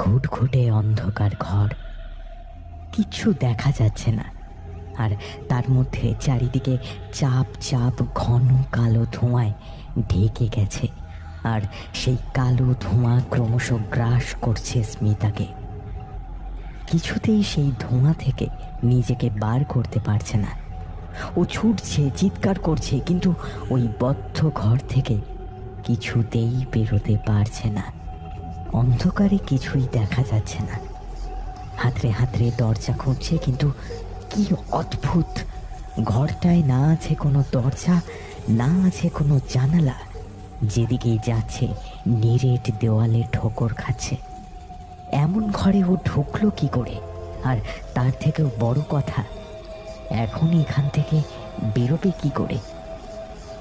ঘুটঘুটে অন্ধকার ঘর, কিচ্ছু দেখা যাচ্ছে না। আর তার মধ্যে চারিদিকে চাপ চাপ ঘন কালো ধোঁয়ায় ঢেকে গেছে। আর সেই কালো ধোঁয়া ক্রমশ গ্রাস করছে স্মিতাকে। কিছুতেই সেই ধোঁয়া থেকে নিজেকে বার করতে পারছে না। ও ছুটছে, চিৎকার করছে, কিন্তু ওই বদ্ধ ঘর থেকে কিছুতেই বেরোতে পারছে না। অন্ধকারে কিছুই দেখা যাচ্ছে না। হাতড়ে হাতড়ে দরজা খুঁজছে, কিন্তু কি অদ্ভুত, ঘরটায় না আছে কোনো দরজা, না আছে কোনো জানালা। যেদিকেই যাচ্ছে নিরেট দেওয়ালে ঠোকর খাচ্ছে। এমন ঘরে ও ঢুকলো কি করে? আর তার থেকেও বড় কথা, এখন এখান থেকে বেরোবে কি করে?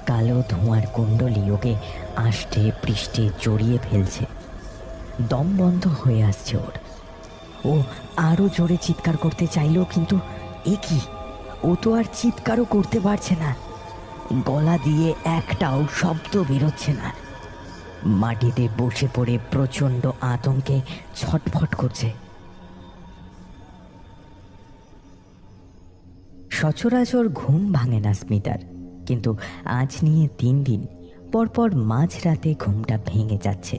কালো ধোঁয়ার কুণ্ডলি ওকে আষ্টে পৃষ্ঠে জড়িয়ে ফেলছে। দম বন্ধ হয়ে আসছে ওর। ও আরো জোরে চিৎকার করতে চাইলো, কিন্তু এ কি, ও তো আর চিৎকারও করতে পারছে না। গলা দিয়ে একটাও শব্দ বেরোচ্ছে না। মাটিতে বসে পড়ে প্রচণ্ড আতঙ্কে ছটফট করছে। সচরাচর ঘুম ভাঙে না স্মিতার, কিন্তু আজ নিয়ে 3 দিন পরপর মাঝরাতে ঘুমটা ভেঙে যাচ্ছে।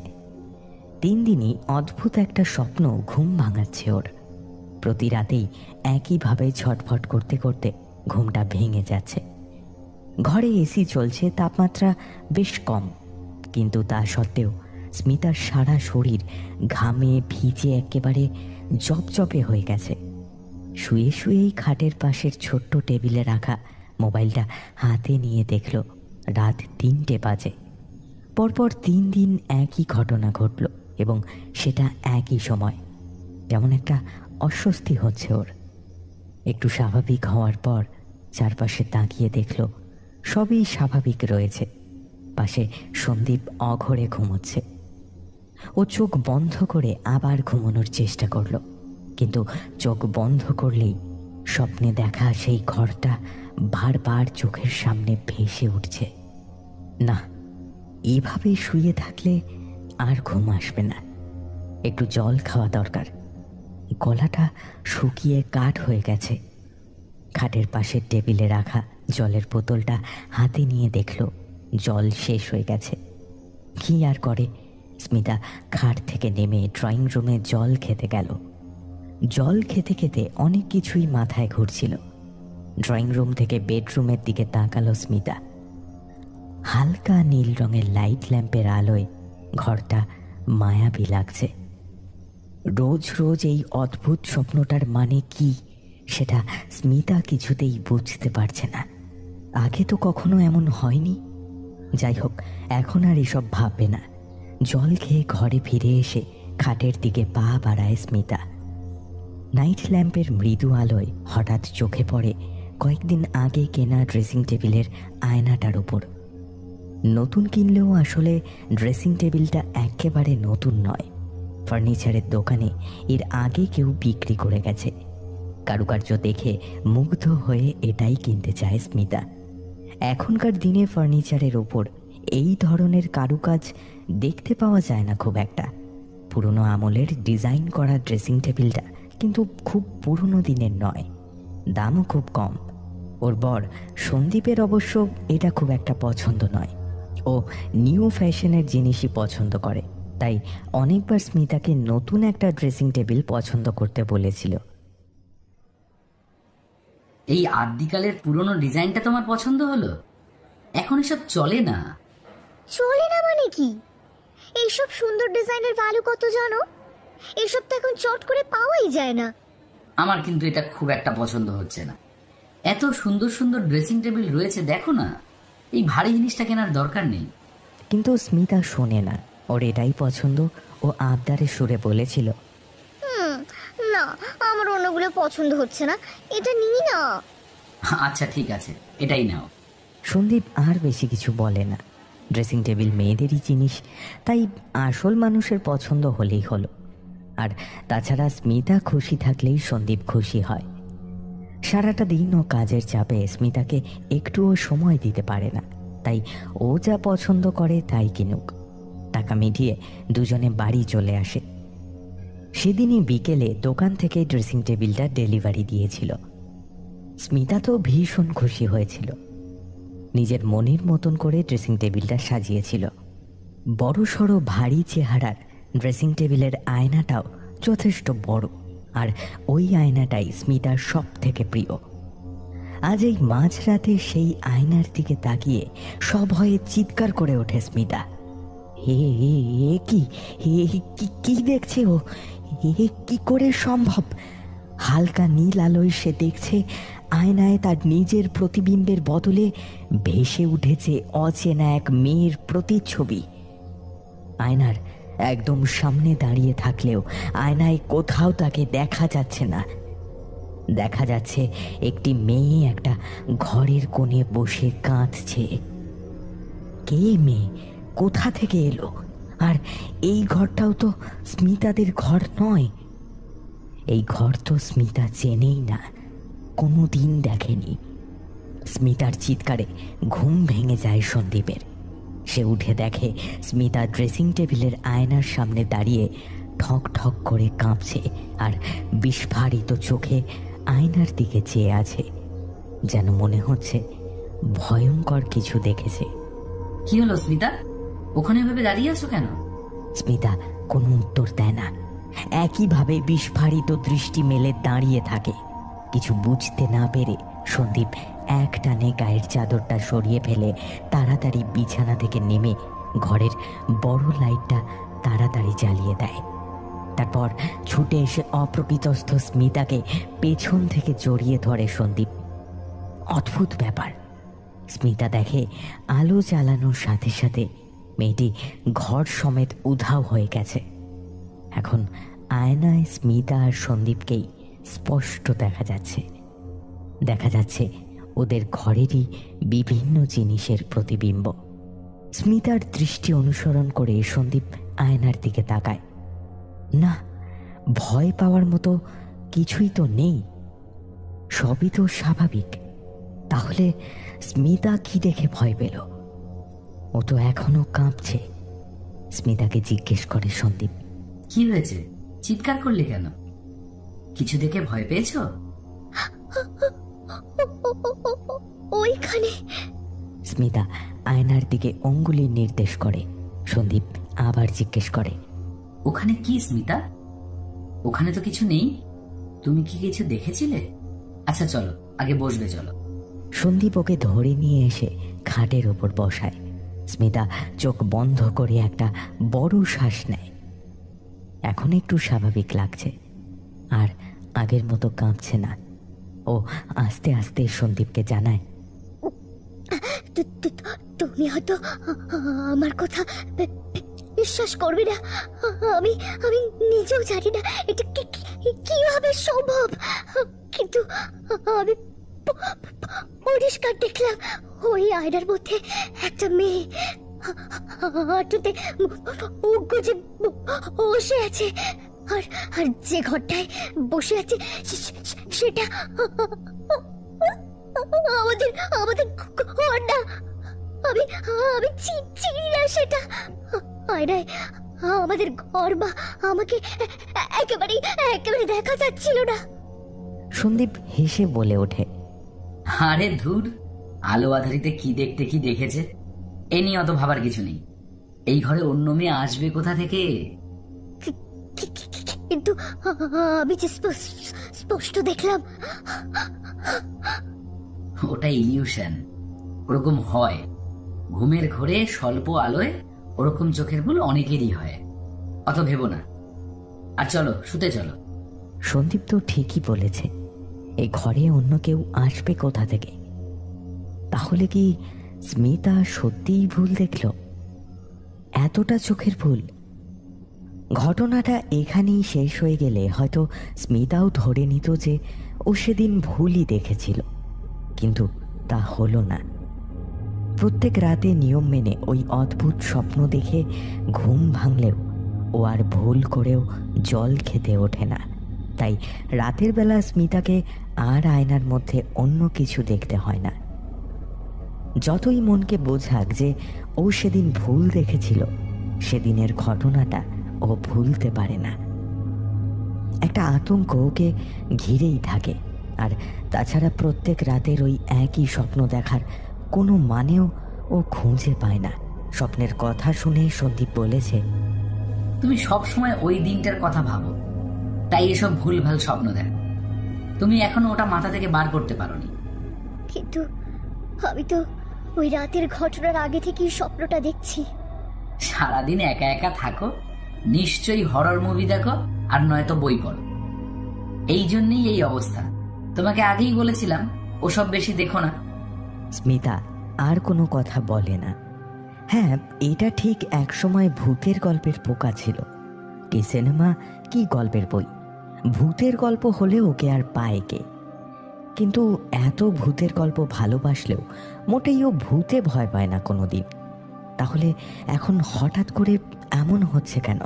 3 দিনই অদ্ভুত একটা স্বপ্ন ঘুম ভাঙাচ্ছে ওর। প্রতি রাতেই একইভাবে ছটফট করতে করতে ঘুমটা ভেঙে যাচ্ছে। ঘরে এসি চলছে, তাপমাত্রা বেশ কম, কিন্তু তা সত্ত্বেও স্মিতার সারা শরীর ঘামে ভিজে একেবারে জপজপে হয়ে গেছে। শুয়ে শুয়েই খাটের পাশের ছোট্ট টেবিলে রাখা মোবাইলটা হাতে নিয়ে দেখল রাত 3টে বাজে। পরপর 3 দিন একই ঘটনা ঘটল, এবং সেটা একই সময়। যেমন একটা অস্বস্তি হচ্ছে ওর। একটু স্বাভাবিক হওয়ার পর চারপাশে তাকিয়ে দেখল সবই স্বাভাবিক রয়েছে। পাশে সন্দীপ অঘরে ঘুমোচ্ছে। ও চোখ বন্ধ করে আবার ঘুমানোর চেষ্টা করল, কিন্তু চোখ বন্ধ করলেই স্বপ্নে দেখা সেই ঘরটা বারবার চোখের সামনে ভেসে উঠছে। না, এভাবে শুয়ে থাকলে আর ঘুম আসবে না। একটু জল খাওয়া দরকার। গলাটা শুকিয়ে কাঠ হয়ে গেছে। খাটের পাশের টেবিলে রাখা জলের বোতলটা হাতে নিয়ে দেখল জল শেষ হয়ে গেছে। কি আর করে, স্মিতা খাট থেকে নেমে ড্রয়িং রুমে জল খেতে গেল। জল খেতে খেতে অনেক কিছুই মাথায় ঘুরছিল। ড্রয়িং রুম থেকে বেডরুমের দিকে তাকালো স্মিতা। হালকা নীল রঙের লাইট ল্যাম্পের আলোয় ঘরটা মায়াবী লাগছে। রোজ রোজ এই অদ্ভুত স্বপ্নটার মানে কি, সেটা স্মিতা কিছুতেই বুঝতে পারছে না। আগে তো কখনো এমন হয়নি। যাই হোক, এখন আর এসব ভাববে না। জল খেয়ে ঘরে ফিরে এসে খাটের দিকে পা বাড়ায় স্মিতা। নাইট ল্যাম্পের মৃদু আলোয় হঠাৎ চোখে পড়ে কয়েকদিন আগে কেনা ড্রেসিং টেবিলের আয়নাটার উপর। নতুন কিনলেও আসলে ড্রেসিং টেবিলটা একেবারে নতুন নয়। ফার্নিচারের দোকানে এর আগে কেউ বিক্রি করে গেছে। কারুকার্য দেখে মুগ্ধ হয়ে এটাই কিনতে চায় স্মিতা। এখনকার দিনে ফার্নিচারের ওপর এই ধরনের কারুকাজ দেখতে পাওয়া যায় না খুব একটা। পুরনো আমলের ডিজাইন করা ড্রেসিং টেবিলটা কিন্তু খুব পুরনো দিনের নয়, দামও খুব কম। ওর বর সন্দীপের অবশ্য এটা খুব একটা পছন্দ নয়। ও নিউ ফ্যাশনের জিনিসই পছন্দ করে, তাই অনেকবার স্মিতাকে নতুন একটা ড্রেসিং টেবিল পছন্দ করতে বলেছিল। এই আদিকালের পুরনো ডিজাইনটা তোমার পছন্দ হলো? এখন এসব চলে না। চলে না মানে কি? এইসব সুন্দর ডিজাইনের ভ্যালু কত জানো? এইসব তো এখন চট করে পাওয়াই যায় না। আমার কিন্তু এটা খুব একটা পছন্দ হচ্ছে না। এত সুন্দর সুন্দর ড্রেসিং টেবিল রয়েছে, দেখো না, এই ভারী জিনিসটা কেনার দরকার নেই। কিন্তু স্মিতা শোনে না। ওর এটাই পছন্দ। ও আবদারের সুরে বলেছিল, না, আমার অন্যগুলো পছন্দ হচ্ছে না, এটা নিই না। আচ্ছা ঠিক আছে, এটাই নাও। সন্দীপ আর বেশি কিছু বলে না। ড্রেসিং টেবিল মেয়েদেরই জিনিস, তাই আসল মানুষের পছন্দ হলেই হলো। আর তাছাড়া স্মিতা খুশি থাকলেই সন্দীপ খুশি হয়। সারাটা দিন ও কাজের চাপে স্মিতাকে একটুও সময় দিতে পারে না, তাই ও যা পছন্দ করে তাই কিনুক। টাকা মিটিয়ে দুজনে বাড়ি চলে আসে। সেদিনই বিকেলে দোকান থেকে ড্রেসিং টেবিলটা ডেলিভারি দিয়েছিল। স্মিতা তো ভীষণ খুশি হয়েছিল। নিজের মনের মতন করে ড্রেসিং টেবিলটা সাজিয়েছিল। বড়সড় ভারী চেহারার ড্রেসিং টেবিলের আয়নাটাও যথেষ্ট বড়, আর ওই আয়নাটাই স্মিতার সব থেকে প্রিয়। আজ এই মাঝরাতে সেই আয়নার দিকে তাকিয়ে সভয়ে চিৎকার করে ওঠে স্মিতা। কি দেখছে ও? কি করে সম্ভব? হালকা নীল আলোয় সে দেখছে আয়নায় তার নিজের প্রতিবিম্বের বদলে ভেসে উঠেছে অচেনা এক মেয়ের প্রতিচ্ছবি। আয়নার একদম সামনে দাঁড়িয়ে থাকলেও আয়নায় কোথাও তাকে দেখা যাচ্ছে না। দেখা যাচ্ছে একটি মেয়ে একটা ঘরের কোণে বসে কাঁদছে। কে মেয়ে? কোথা থেকে এলো? আর এই ঘরটাও তো স্মিতাদের ঘর নয়। এই ঘর তো স্মিতা চেনেই না, কোনো দিন দেখেনি। স্মিতার চিৎকারে ঘুম ভেঙে যায় সন্দীপের। সে উঠে দেখে স্মিতা ড্রেসিং টেবিলের আয়নার সামনে দাঁড়িয়ে ঠক ঠক করে কাঁপছে আর বিস্ফারিত চোখে আয়নার দিকে চেয়ে আছে, যেন মনে হচ্ছে ভয়ঙ্কর কিছু দেখেছে। কি হলো স্মিতা? ওখানে ভাবে দাঁড়িয়ে আছো কেন? স্মিতা কোনো উত্তর দেয় না, একইভাবে বিস্ফারিত দৃষ্টি মেলে দাঁড়িয়ে থাকে। কিছু বুঝতে না পেরে সন্দীপ এক টানে গায়ের চাদরটা সরিয়ে ফেলে তাড়াতাড়ি বিছানা থেকে নেমে ঘরের বড় লাইটটা তাড়াতাড়ি জ্বালিয়ে দেয়। তারপর ছুটে এসে অপ্রকৃতস্থ স্মিতাকে পেছন থেকে জড়িয়ে ধরে সন্দীপ। অদ্ভুত ব্যাপার, স্মিতা দেখে আলো জ্বালানোর সাথে সাথে মেয়েটি ঘর সমেত উধাও হয়ে গেছে। এখন আয়নায় স্মিতা আর সন্দীপকেই স্পষ্ট দেখা যাচ্ছে। দেখা যাচ্ছে ওদের ঘরেরই বিভিন্ন জিনিসের প্রতিবিম্ব। স্মিতার দৃষ্টি অনুসরণ করে সন্দীপ আয়নার দিকে তাকায়। না, ভয় পাওয়ার মতো কিছুই তো নেই, সবই তো স্বাভাবিক। তাহলে স্মিতা কি দেখে ভয় পেল? ও তো এখনো কাঁপছে। স্মিতাকে জিজ্ঞেস করে সন্দীপ, কি হয়েছে? চিৎকার করলে কেন? কিছু দেখে ভয় পেয়েছ? ওইখানে। স্মিতা আয়নার দিকে অঙ্গুলির নির্দেশ করে। সন্দীপ আবার জিজ্ঞেস করে, ওখানে কি স্মিতা? ওখানে তো কিছু নেই। তুমি কি কিছু দেখেছিলে? আচ্ছা চলো, আগে বসবে চলো। সন্দীপ ওকে ধরে নিয়ে এসে খাটের ওপর বসায়। স্মিতা চোখ বন্ধ করে একটা বড় শ্বাস নেয়। এখন একটু স্বাভাবিক লাগছে, আর আগের মতো কাঁপছে না। ও আস্তে আস্তে সন্দীপকে জানায়, তুমি হয়তো আমার কথা বিশ্বাস করবে না। আমি আমি নিজেও জানি না এটা কিভাবে সম্ভব, কিন্তু আমি পরিষ্কার দেখলাম ওই আয়নার মধ্যে একটা মেয়ে হাঁটুতে মুখ গুজে বসে আছে। আর আর যে ঘরটায় বসে আছে সেটা আমাদের আমাদের ঘর না। আমি আমি চিনি না সেটা। আয়নায় আমাদের ঘর বা আমাকে একেবারে একেবারে দেখা যাচ্ছিল না। সন্দীপ হেসে বলে ওঠে, আরে ধুর, আলো আধারিতে কি দেখতে কি দেখেছে, এ নিয়ে অত ভাবার কিছু নেই। এই ঘরে অন্য মেয়ে আসবে কোথা থেকে? কিন্তু আমি যে স্পষ্ট দেখলাম ওটা ইলিউশন। ওরকম হয়, ঘুমের ঘোরে স্বল্প আলোয় ওরকম চোখের ভুল অনেকেরই হয়। অত ভেবো না, আর চলো শুতে চলো। সন্দীপ তো ঠিকই বলেছে, এই ঘরে অন্য কেউ আসবে কোথা থেকে? তাহলে কি স্মিতা সত্যিই ভুল দেখল? এতটা চোখের ভুল? ঘটনাটা এখানেই শেষ হয়ে গেলে হয়তো স্মিতাও ধরে নিত যে ও সেদিন ভুলই দেখেছিল, কিন্তু তা হলো না। প্রত্যেক রাতে নিয়ম মেনে ওই অদ্ভুত স্বপ্ন দেখে ঘুম ভাঙলেও ও আর ভুল করেও জল খেতে ওঠে না। তাই রাতের বেলা স্মিতাকে আর আয়নার মধ্যে অন্য কিছু দেখতে হয় না। যতই মনকে বোঝাক যে ও সেদিন ভুল দেখেছিল, সেদিনের ঘটনাটা ও ভুলতে পারে না। একটা আতঙ্ক ওকে ঘিরেই থাকে। আর তাছাড়া প্রত্যেক রাতের ওই একই স্বপ্ন দেখার কোনো মানেও ও খুঁজে পায় না। স্বপ্নের কথা শুনে সন্দীপ বলেছে, তুমি সব সময় ওই দিনটার কথা ভাবো, তাই এসব ভুলভাল স্বপ্ন দেখো। তুমি এখনো ওটা মাথা থেকে বার করতে পারোনি। কিন্তু আমি তো ওই রাতের ঘটনার আগে থেকেই স্বপ্নটা দেখছি। সারাদিন একা একা থাকো, নিশ্চয়ই হরর মুভি দেখো, আর নয়তো বই পড়ো। এই জন্যই এই অবস্থা। তোমাকে আগেই বলেছিলাম ওসব বেশি দেখো না। স্মিতা আর কোনো কথা বলে না। হ্যাঁ, এটা ঠিক একসময় ভূতের গল্পের পোকা ছিল। কি সিনেমা, কি গল্পের বই, ভূতের গল্প হলে ওকে আর পায় কে। কিন্তু এত ভূতের গল্প ভালোবাসলেও মোটেই ও ভূতে ভয় পায় না কোনো দিন। তাহলে এখন হঠাৎ করে এমন হচ্ছে কেন?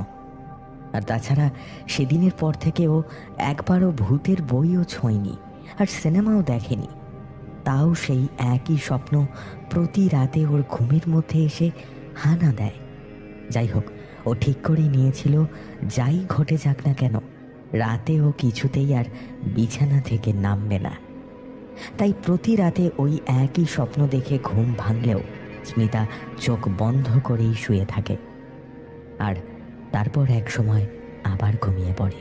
আর তাছাড়া সেদিনের পর থেকে ও একবারও ভূতের বইও ছোঁয়নি, আর সিনেমাও দেখেনি। তাও সেই একই স্বপ্ন প্রতি রাতে ওর ঘুমের মধ্যে এসে হানা দেয়। যাই হোক, ও ঠিক করে নিয়েছিল যাই ঘটে যাক না কেন, রাতে ও কিছুতেই আর বিছানা থেকে নামবে না। তাই প্রতি রাতে ওই একই স্বপ্ন দেখে ঘুম ভাঙলেও স্মিতা চোখ বন্ধ করেই শুয়ে থাকে, আর তারপর এক সময় আবার ঘুমিয়ে পড়ে।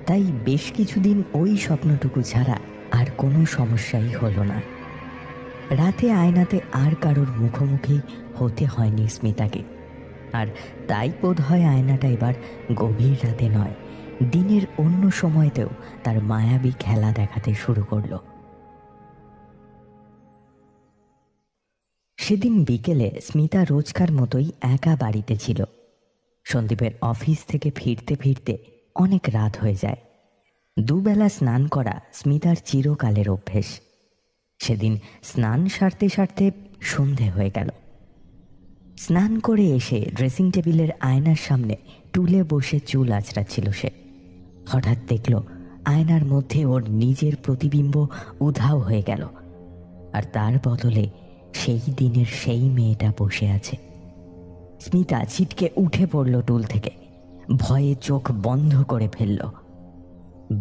তাই বেশ কিছুদিন ওই স্বপ্নটুকু ছাড়া আর কোনো সমস্যাই হলো না। রাতে আয়নাতে আর কারোর মুখোমুখি হতে হয়নি স্মিতাকে। আর তাই বোধ হয় আয়নাটা এবার গভীর রাতে নয়, দিনের অন্য সময়তেও তার মায়াবী খেলা দেখাতে শুরু করলো। সেদিন বিকেলে স্মিতা রোজকার মতোই একা বাড়িতে ছিল। সন্দীপের অফিস থেকে ফিরতে ফিরতে অনেক রাত হয়ে যায়। দুবেলা স্নান করা স্মিতার চিরকালের অভ্যেস। সেদিন স্নান সারতে সারতে সন্ধে হয়ে গেল। স্নান করে এসে ড্রেসিং টেবিলের আয়নার সামনে টুলে বসে চুল আঁচড়াচ্ছিল সে। হঠাৎ দেখল আয়নার মধ্যে ওর নিজের প্রতিবিম্ব উধাও হয়ে গেল, আর তার বদলে সেই দিনের সেই মেয়েটা বসে আছে। স্মিতা ছিটকে উঠে পড়ল টুল থেকে, ভয়ে চোখ বন্ধ করে ফেলল।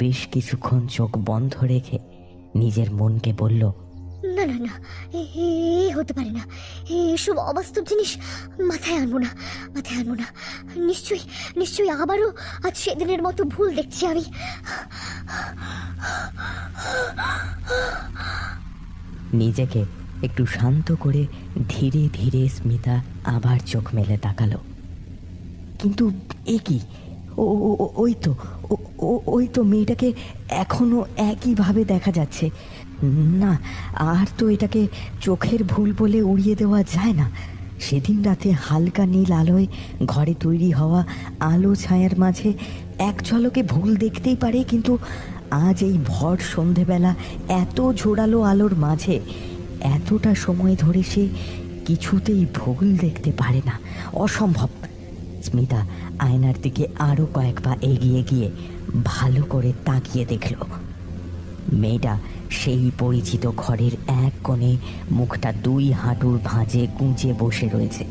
বেশ কিছুক্ষণ চোখ বন্ধ রেখে নিজের মনকে বলল, না না না, হতে পারে না, এসব অবাস্তব জিনিস মাথায় আনবো না, মাথায় আনবো না। নিশ্চয়ই নিশ্চয়ই আবারও আজ সেদিনের মতো ভুল দেখছি আমি। নিজেকে একটু শান্ত করে ধীরে ধীরে স্মিতা আবার চোখ মেলে তাকালো। কিন্তু এ কি, ওই তো মেয়েটাকে এখনো একইভাবে দেখা যাচ্ছে। না, আর তো এটাকে চোখের ভুল বলে উড়িয়ে দেওয়া যায় না। সেদিন রাতে হালকা নীল আলোয় ঘরে তৈরি হওয়া আলো ছায়ার মাঝে এক ঝলকে ভুল দেখতেই পারে, কিন্তু আজ এই ভর সন্ধেবেলা এত ঝোড়ালো আলোর মাঝে এতটা সময় ধরে সে কিছুতেই ভুল দেখতে পারে না। অসম্ভব। স্মিতা আয়নার দিকে আরও কয়েক পা এগিয়ে গিয়ে ভালো করে তাকিয়ে দেখল মেয়েটা সেই পরিচিত ঘরের এক কোণে মুখটা দুই হাঁটুর ভাঁজে গুঁজে বসে রয়েছে।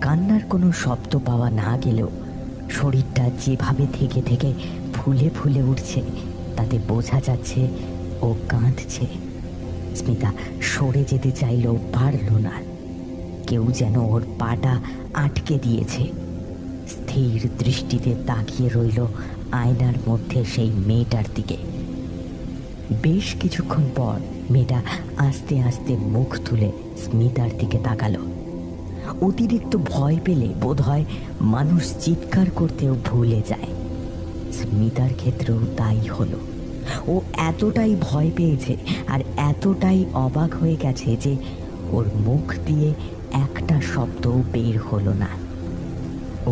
কান্নার কোনো শব্দ পাওয়া না গেলেও শরীরটা যেভাবে থেকে থেকে ফুলে ফুলে উঠছে তাতে বোঝা যাচ্ছে ও কাঁদছে। স্মিতা সরে যেতে চাইলেও পারল না। কেউ যেন ওর পাটা আটকে দিয়েছে। স্থির দৃষ্টিতে তাকিয়ে রইল আয়নার মধ্যে সেই মেয়েটার দিকে। বেশ কিছুক্ষণ পর মেয়েটা আস্তে আস্তে মুখ তুলে স্মিতার দিকে তাকালো। অতিরিক্ত ভয় পেলে বোধহয় মানুষ চিৎকার করতেও ভুলে যায়। স্মিতার ক্ষেত্রেও তাই হলো। ও এতটাই ভয় পেয়েছে আর এতটাই অবাক হয়ে গেছে যে ওর মুখ দিয়ে একটা শব্দও বের হলো না।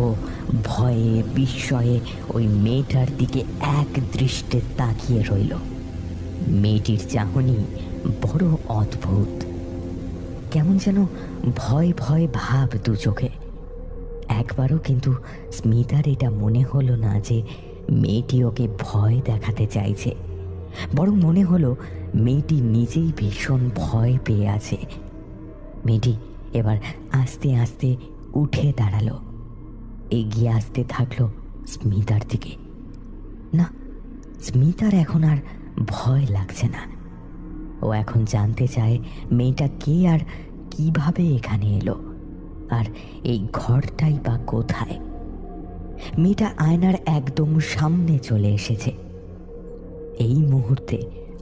ও ভয়ে বিস্ময়ে ওই মেয়েটার দিকে এক দৃষ্টে তাকিয়ে রইল। মেয়েটির চাহনি বড় অদ্ভুত, কেমন যেন ভয় ভয় ভাব দু চোখে। একবারও কিন্তু স্মিতার এটা মনে হলো না যে মেয়েটি ওকে ভয় দেখাতে চাইছে, বরং মনে হলো মেয়েটি নিজেই ভীষণ ভয় পেয়ে আছে। মেয়েটি এবার আস্তে আস্তে উঠে দাঁড়ালো, এগিয়ে আসতে থাকলো স্মিতার দিকে। না, স্মিতার এখন আর ভয় লাগছে না। ও এখন জানতে চায় মেয়েটা কে আর কিভাবে এখানে এলো, আর এই ঘরটাই বা কোথায়। মেয়েটা আয়নার একদম সামনে চলে এসেছে। এই মুহূর্তে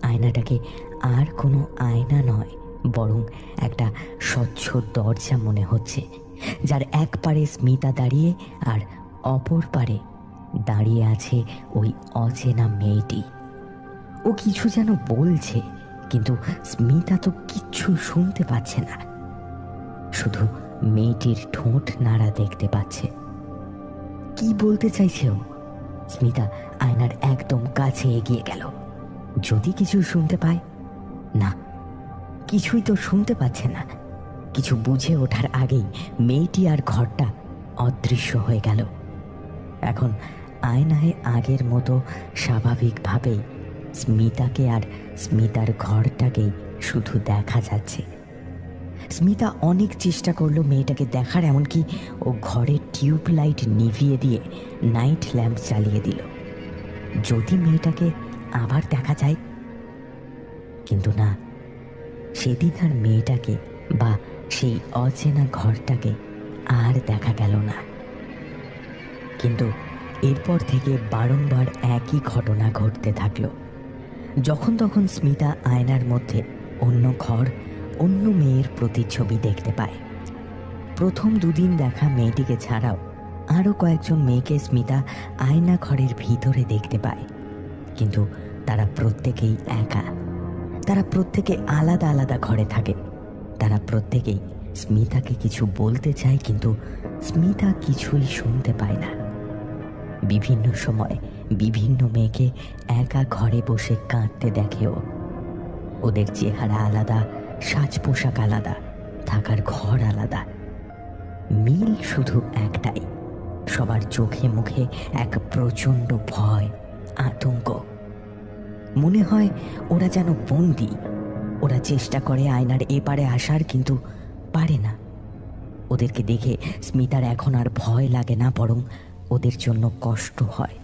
আয়নাটাকে আর কোনো আয়না নয়, বরং একটা স্বচ্ছ দরজা মনে হচ্ছে, যার এক পারে স্মিতা দাঁড়িয়ে আর অপর পারে দাঁড়িয়ে আছে ওই অচেনা মেয়েটি। ও কিছু যেন বলছে, কিন্তু স্মিতা তো কিচ্ছু শুনতে পাচ্ছে না, শুধু মেয়েটির ঠোঁট নাড়া দেখতে পাচ্ছে। কি বলতে চাইছে ও? স্মিতা আয়নার একদম কাছে এগিয়ে গেল, যদি কিছু শুনতে পায়। না, কিছুই তো শুনতে পাচ্ছে না। কিছু বুঝে ওঠার আগেই মেয়েটি আর ঘরটা অদৃশ্য হয়ে গেল। এখন আয়নায় আগের মতো স্বাভাবিকভাবেই স্মিতাকে আর স্মিতার ঘরটাকেই শুধু দেখা যাচ্ছে। স্মিতা অনেক চেষ্টা করলো মেয়েটাকে দেখার, এমনকি ও ঘরের টিউব লাইট নিভিয়ে দিয়ে নাইট ল্যাম্প জ্বালিয়ে দিল, যদি মেয়েটাকে আবার দেখা যায়। কিন্তু না, সেদিন আর মেয়েটাকে বা সেই অচেনা ঘরটাকে আর দেখা গেল না। কিন্তু এরপর থেকে বারংবার একই ঘটনা ঘটতে থাকলো। যখন তখন স্মিতা আয়নার মধ্যে অন্য ঘর, অন্য মেয়ের প্রতিচ্ছবি দেখতে পায়। প্রথম দুদিন দেখা মেয়েটিকে ছাড়াও আরও কয়েকজন মেয়েকে স্মিতা আয়না ঘরের ভিতরে দেখতে পায়, কিন্তু তারা প্রত্যেকেই একা। তারা প্রত্যেকে আলাদা আলাদা ঘরে থাকে। তারা প্রত্যেকেই স্মিতাকে কিছু বলতে চায়, কিন্তু স্মিতা কিছুই শুনতে পায় না। বিভিন্ন সময় বিভিন্ন মেয়েকে একা ঘরে বসে কাঁদতে দেখেও। ওদের চেহারা আলাদা, সাজ পোশাক আলাদা, থাকার ঘর আলাদা, মিল শুধু একটাই, সবার চোখে মুখে এক প্রচণ্ড ভয়, আতঙ্ক। মনে হয় ওরা যেন বন্দী। ওরা চেষ্টা করে আয়নার এপারে আসার, কিন্তু পারে না। ওদেরকে দেখে স্মিতার এখন আর ভয় লাগে না, বরং ওদের জন্য কষ্ট হয়।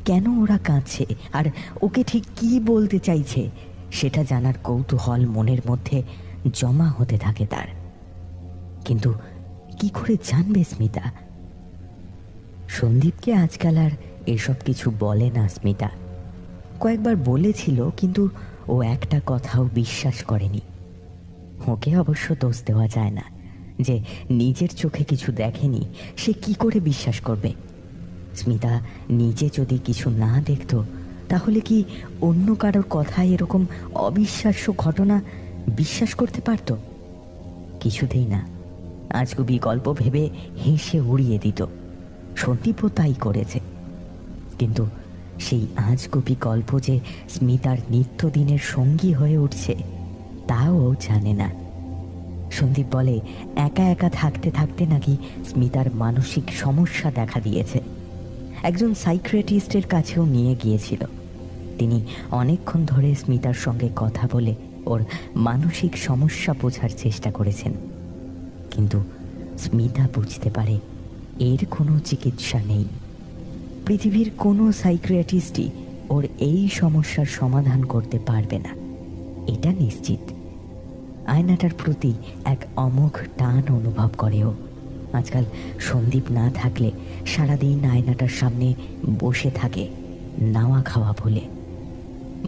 কেন ওরা কাঁদছে আর ওকে ঠিক কি বলতে চাইছে সেটা জানার কৌতূহল মনের মধ্যে জমা হতে থাকে তার। কিন্তু কি করে জানবে স্মিতা? সন্দীপকে আজকাল আর এসব কিছু বলে না স্মিতা। কয়েকবার বলেছিল, কিন্তু ও একটা কথাও বিশ্বাস করেনি। ওকে অবশ্য দোষ দেওয়া যায় না, যে নিজের চোখে কিছু দেখেনি সে কি করে বিশ্বাস করবে। স্মিতা নিজে যদি কিছু না দেখত, তাহলে কি অন্য কারোর কথায় এরকম অবিশ্বাস্য ঘটনা বিশ্বাস করতে পারত? কিছুতেই না। আজগুবি গল্প ভেবে হেসে উড়িয়ে দিত। সন্দীপও তাই করেছে। কিন্তু সেই আজগুবি গল্প যে স্মিতার নিত্যদিনের সঙ্গী হয়ে উঠছে তাও জানে না। সন্দীপ বলে, একা একা থাকতে থাকতে নাকি স্মিতার মানসিক সমস্যা দেখা দিয়েছে। একজন সাইকিয়াট্রিস্টের কাছেও নিয়ে গিয়েছিল। তিনি অনেকক্ষণ ধরে স্মিতার সঙ্গে কথা বলে ওর মানসিক সমস্যা বোঝার চেষ্টা করেছেন, কিন্তু স্মিতা বুঝতে পারে এর কোনো চিকিৎসা নেই। পৃথিবীর কোনো সাইকিয়াট্রিস্টই ওর এই সমস্যার সমাধান করতে পারবে না, এটা নিশ্চিত। আয়নাটার প্রতি এক অমোঘ টান অনুভব করে ও। আজকাল সন্দীপ না থাকলে সারাদিন আয়নাটার সামনে বসে থাকে নাওয়া খাওয়া ভুলে।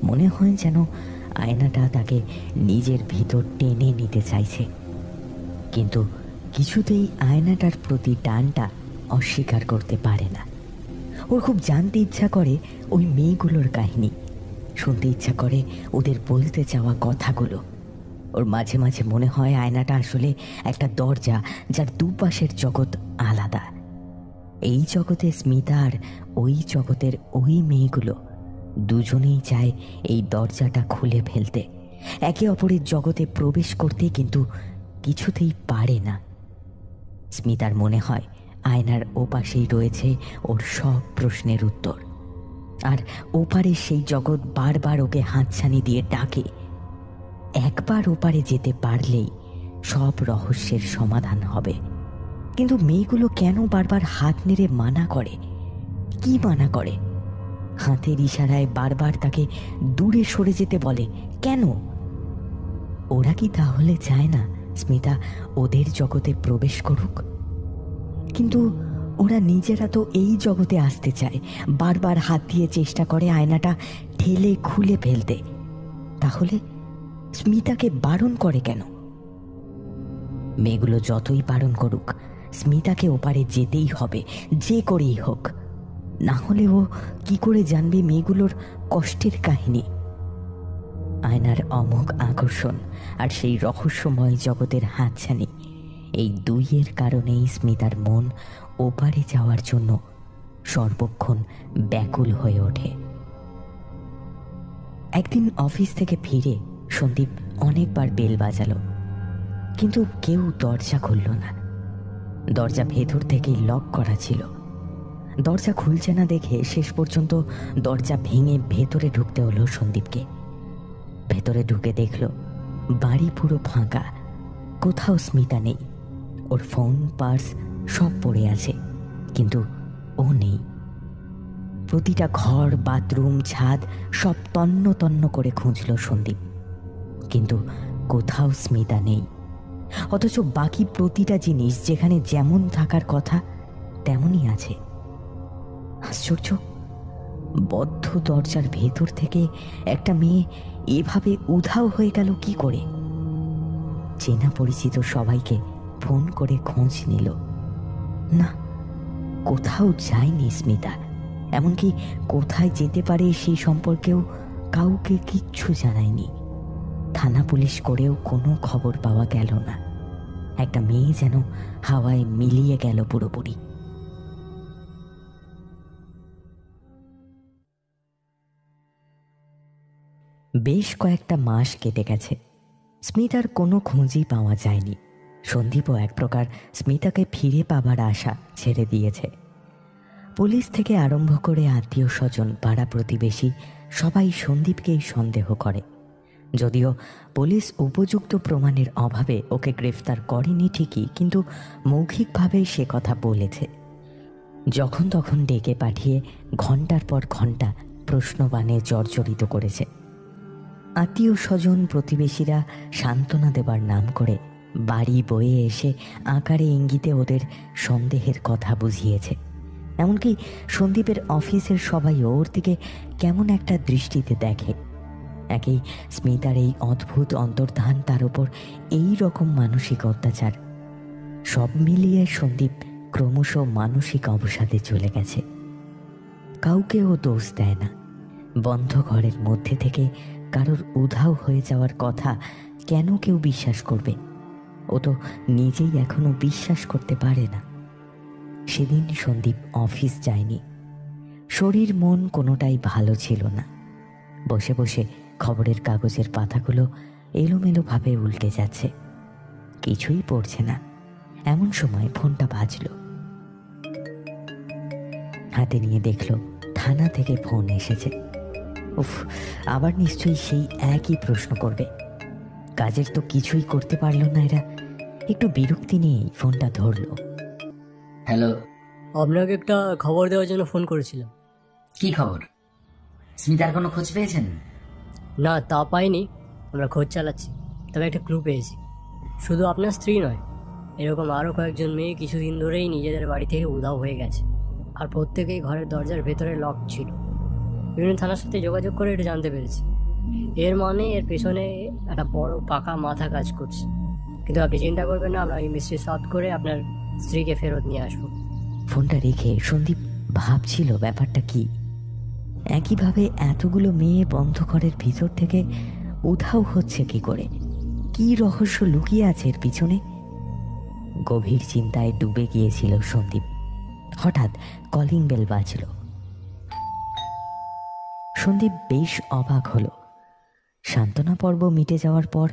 মনে হয় যেন আয়নাটা তাকে নিজের ভিতর টেনে নিতে চাইছে, কিন্তু কিছুতেই আয়নাটার প্রতি টানটা অস্বীকার করতে পারে না। ওর খুব জানতে ইচ্ছা করে ওই মেয়েগুলোর কাহিনী, শুনতে ইচ্ছা করে ওদের বলতে চাওয়া কথাগুলো। ওর মাঝে মাঝে মনে হয় আয়নাটা আসলে একটা দরজা, যার দুপাশের জগৎ আলাদা। এই জগতে স্মিতা আর ওই জগতের ওই মেয়েগুলো দুজনেই চায় এই দরজাটা খুলে ফেলতে, একে অপরের জগতে প্রবেশ করতে, কিন্তু কিছুতেই পারে না। স্মিতার মনে হয় আয়নার ওপাশেই রয়েছে ওর সব প্রশ্নের উত্তর, আর ওপারে সেই জগৎ বারবার ওকে হাতছানি দিয়ে ডাকে। একবার ওপারে যেতে পারলেই সব রহস্যের সমাধান হবে। কিন্তু মেয়েগুলো কেন বারবার হাত নেড়ে মানা করে? কি মানা করে? হাতের ইশারায় বারবার তাকে দূরে সরে যেতে বলে। কেন? ওরা কি তাহলে চায় না স্মিতা ওদের জগতে প্রবেশ করুক? কিন্তু ওরা নিজেরা তো এই জগতে আসতে চায়, বারবার হাত দিয়ে চেষ্টা করে আয়নাটা ঠেলে খুলে ফেলতে। তাহলে স্মিতাকে বারণ করে কেন? মেয়েগুলো যতই বারণ করুক, স্মিতাকে ওপারে যেতেই হবে, যে করেই হোক। না হলে ও কি করে জানবে মেয়েগুলোর কষ্টের কাহিনী? আয়নার অমোঘ আকর্ষণ আর সেই রহস্যময় জগতের হাতছানি, এই দুইয়ের কারণেই স্মিতার মন ওপারে যাওয়ার জন্য সর্বক্ষণ ব্যাকুল হয়ে ওঠে। একদিন অফিস থেকে ফিরে সন্দীপ অনেকবার বেল বাজালো, কিন্তু কেউ দরজা খুলল না। দরজা ভেতর থেকেই লক করা ছিল। দরজা খুলছে না দেখে শেষ পর্যন্ত দরজা ভেঙে ভেতরে ঢুকতে হলো সন্দীপকে। ভেতরে ঢুকে দেখল বাড়ি পুরো ফাঁকা, কোথাও স্মিতা নেই। ওর ফোন, পার্স সব পড়ে আছে, কিন্তু ও নেই। প্রতিটা ঘর, বাথরুম, ছাদ সব তন্ন তন্ন করে খুঁজল সন্দীপ, কিন্তু কোথাও স্মিতা নেই। অথচ বাকি প্রতিটা জিনিস যেখানে যেমন থাকার কথা তেমনই আছে। আশ্চর্য, বদ্ধ দরজার ভেতর থেকে একটা মেয়ে এভাবে উধাও হয়ে গেল কি করে? চেনা পরিচিত সবাইকে ফোন করে খোঁজ নিল, না, কোথাও যায়নি স্মিতা। এমনকি কোথায় যেতে পারে সেই সম্পর্কেও কাউকে কিচ্ছু জানায়নি। থানা পুলিশ করেও কোনো খবর পাওয়া গেল না। একটা মেয়ে যেন হাওয়ায় মিলিয়ে গেল পুরোপুরি। বেশ কয়েকটা মাস কেটে গেছে, স্মিতার কোনো খোঁজই পাওয়া যায়নি। সন্দীপও এক প্রকার স্মিতাকে ফিরে পাবার আশা ছেড়ে দিয়েছে। পুলিশ থেকে আরম্ভ করে আত্মীয় স্বজন, পাড়া প্রতিবেশী সবাই সন্দীপকেই সন্দেহ করে। যদিও পুলিশ উপযুক্ত প্রমাণের অভাবে ওকে গ্রেফতার করেনি ঠিকই, কিন্তু মৌখিকভাবে সে কথা বলেছে। যখন তখন ডেকে পাঠিয়ে ঘন্টার পর ঘন্টা প্রশ্নবাণে জর্জরিত করেছে। আত্মীয় স্বজন, প্রতিবেশীরা সান্ত্বনা দেবার নাম করে বাড়ি বয়ে এসে আকারে ইঙ্গিতে ওদের সন্দেহের কথা বুঝিয়েছে। এমনকি সন্দীপের অফিসের সবাই ওর দিকে কেমন একটা দৃষ্টিতে দেখে। একেই স্মিতার এই অদ্ভুত অন্তর্ধান, তার উপর এই রকম মানসিক অত্যাচার, সব মিলিয়ে সন্দীপ ক্রমশ মানসিক অবসাদে চলে গেছে। কাউকে ও দোষ দেয় না। বন্ধ ঘরের মধ্যে থেকে কারোর উধাও হয়ে যাওয়ার কথা কেন কেউ বিশ্বাস করবে? ও তো নিজেই এখনো বিশ্বাস করতে পারে না। সেদিন সন্দীপ অফিস যায়নি। শরীর মন কোনোটাই ভালো ছিল না। বসে বসে খবরের কাগজের পাতাগুলো এলোমেলোভাবে উল্টে যাচ্ছে, কিছুই পড়ছে না। এমন সময় ফোনটা বাজল। হাতে নিয়ে দেখল থানা থেকে ফোন এসেছে। উফ, আবার নিশ্চয়ই সেই একই প্রশ্ন করবে। কাজের তো কিছুই করতে পারলো না এরা। একটু বিরক্তি নিয়েই ফোনটা ধরলো। হ্যালো, আপনাকে একটা খবর দেওয়ার জন্য ফোন করেছিলাম। কি খবর? স্মিতার কোনো খোঁজ পেয়েছেন? না, তা পাইনি, আমরা খোঁজ চালাচ্ছি। তবে একটা ক্লু পেয়েছি। শুধু আপনার স্ত্রী নয়, এরকম আরও কয়েকজন মেয়ে কিছুদিন ধরেই নিজেদের বাড়ি থেকে উধাও হয়ে গেছে, আর প্রত্যেকেই ঘরের দরজার ভেতরে লক ছিল। বিভিন্ন থানার সাথে যোগাযোগ করে এটা জানতে পেরেছি। এর মানে এর পেছনে একটা বড় পাকা মাথা কাজ করছে। কিন্তু আপনি চিন্তা করবেন না, আমরা এই মিস্ট্রি সলভ করে আপনার স্ত্রীকে ফেরত নিয়ে আসবো। ফোনটা রেখে সন্দীপ ভাবছিল ব্যাপারটা কি। একইভাবে এতগুলো মেয়ে বন্ধ ঘরের ভিতর থেকে উধাও হচ্ছে কি করে? কি রহস্য লুকিয়ে আছে এর পিছনে? গভীর চিন্তায় ডুবে গিয়েছিল সন্দীপ। হঠাৎ কলিং বেল বাজল। সন্দীপ বেশ অবাক হলো। সান্ত্বনা পর্ব মিটে যাওয়ার পর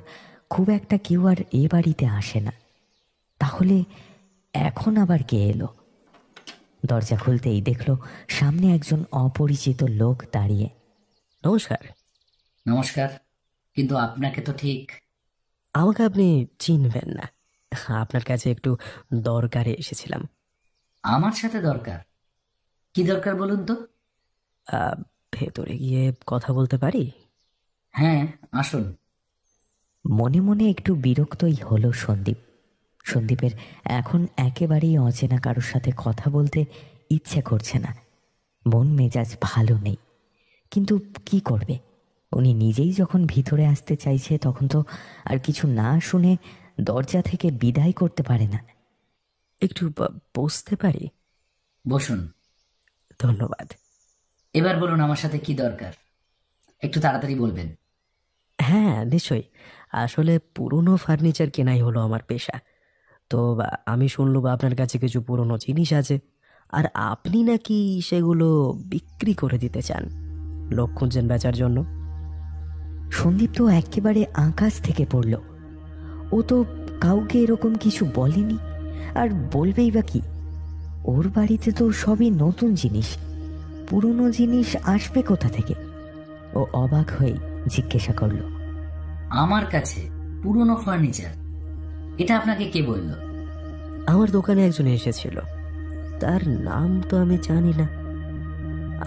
খুব একটা কেউ আর এ বাড়িতে আসে না। তাহলে এখন আবার কে এলো? দরজা খুলতেই দেখলো সামনে একজন অপরিচিত লোক দাঁড়িয়ে। নমস্কার। নমস্কার, কিন্তু আপনাকে তো ঠিক। আমাকে আপনি চিনবেন না, আপনার কাছে একটু দরকারে এসেছিলাম। আমার সাথে দরকার? কি দরকার বলুন তো? ভেতরে গিয়ে কথা বলতে পারি? হ্যাঁ, আসুন। মনে মনে একটু বিরক্তই হলো সন্দীপ। সন্দীপের এখন একেবারেই অচেনা কারোর সাথে কথা বলতে ইচ্ছে করছে না, মন মেজাজ ভালো নেই। কিন্তু কি করবে, উনি নিজেই যখন ভিতরে আসতে চাইছে তখন তো আর কিছু না শুনে দরজা থেকে বিদায় করতে পারে না। একটু বসতে পারি? বসুন। ধন্যবাদ। এবার বলুন আমার সাথে কি দরকার, একটু তাড়াতাড়ি বলবেন। হ্যাঁ, নিশ্চয়ই। আসলে পুরনো ফার্নিচার কেনাই হলো আমার পেশা। তো আমি শুনলাম আপনার কাছে কিছু পুরনো জিনিস আছে, আর আপনি নাকি সেগুলো বিক্রি করে দিতে চান। লোক খুঁজছেন বেচার জন্য? সন্দীপ তো একেবারে আকাশ থেকে পড়ল। ও তো কাউকে এরকম কিছু বলেনি, আর বলবেই বা কি? ওর বাড়িতে তো সবই নতুন জিনিস, পুরনো জিনিস আসবে কোথা থেকে? ও অবাক হয়ে জিজ্ঞাসা করল, আমার কাছে পুরনো ফার্নিচার? এটা আপনাকে কে বলল? আমার দোকানে একজন এসেছিল, তার নাম তো আমি জানি না।